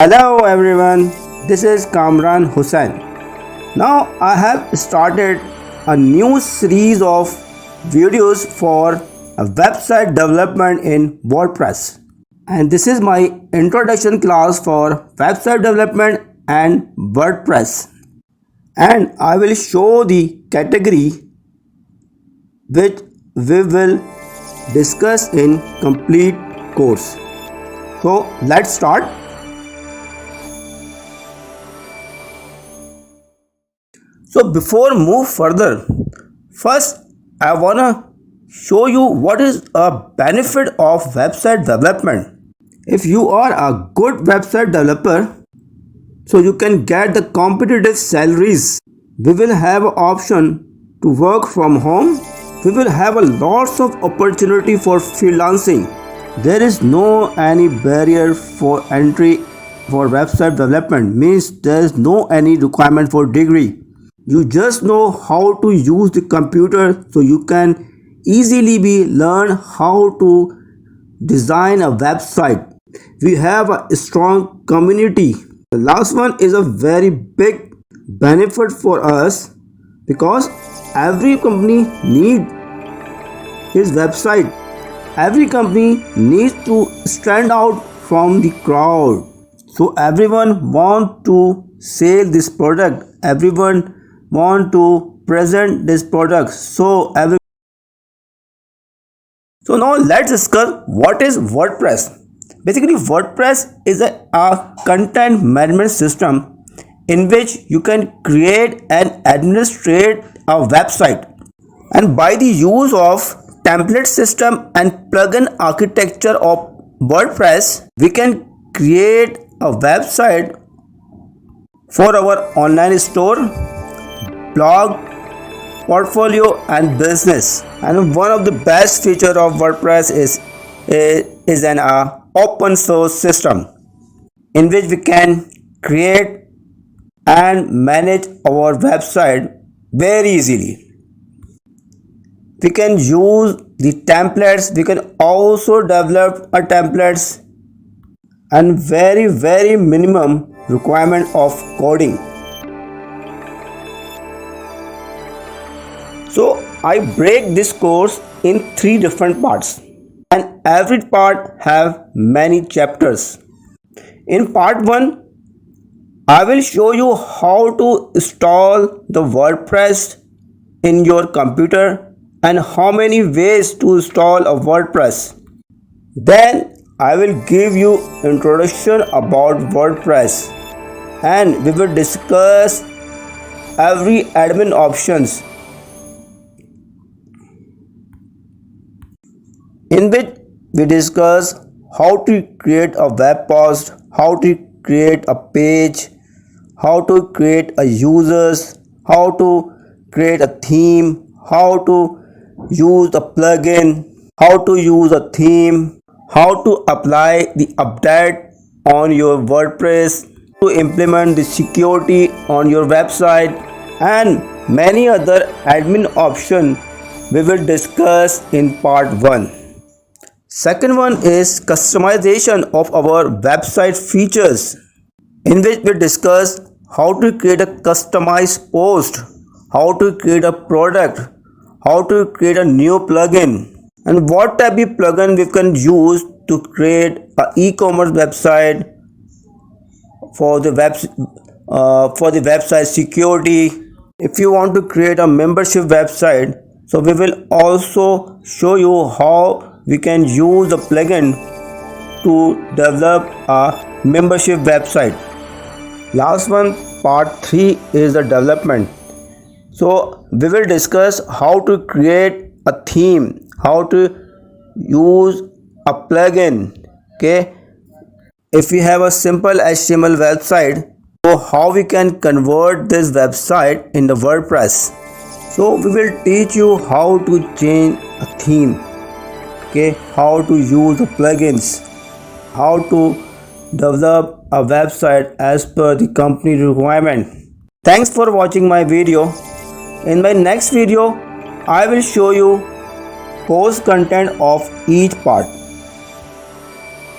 Hello everyone, this is Kamran Hussain. Now I have started a new series of videos for a website development in WordPress. And this is my introduction class for website development and WordPress. And I will show the category which we will discuss in complete course. So let's start. So before move further, first I wanna show you what is a benefit of website development. If you are a good website developer, so you can get the competitive salaries. We will have an option to work from home. We will have a lots of opportunity for freelancing. There is no any barrier for entry for website development, means there is no any requirement for degree. You just know how to use the computer, so you can easily learn how to design a website. We have a strong community. The last one is a very big benefit for us because every company needs his website. Every company needs to stand out from the crowd. So everyone want to sell this product. Everyone want to present this product. So now let's discuss what is WordPress. Basically, WordPress is a content management system in which you can create and administrate a website. And by the use of template system and plugin architecture of WordPress, we can create a website for our online store, blog, portfolio and business. And one of the best feature of WordPress is an open source system in which we can create and manage our website very easily. We can use the templates. We can also develop a templates and very minimum requirement of coding. So I break this course in 3 different parts, and every part have many chapters. In part 1, I will show you how to install the WordPress in your computer and how many ways to install a WordPress. Then I will give you introduction about WordPress and we will discuss every admin options, in which we discuss how to create a web post, how to create a page, how to create a users, how to create a theme, how to use a plugin, how to use a theme, how to apply the update on your WordPress, to implement the security on your website, and many other admin options we will discuss in part 1. Second one is customization of our website features, in which we discuss how to create a customized post, how to create a product, how to create a new plugin, and what type of plugin we can use to create an e-commerce website for the website security. If you want to create a membership website, so we will also show you how we can use the plugin to develop a membership website. Last one, part 3 is the development. So we will discuss how to create a theme, how to use a plugin. Okay, if we have a simple HTML website, so how we can convert this website in the WordPress. So we will teach you how to change a theme, okay, how to use the plugins, how to develop a website as per the company requirement. Thanks for watching my video. In my next video, I will show you course content of each part.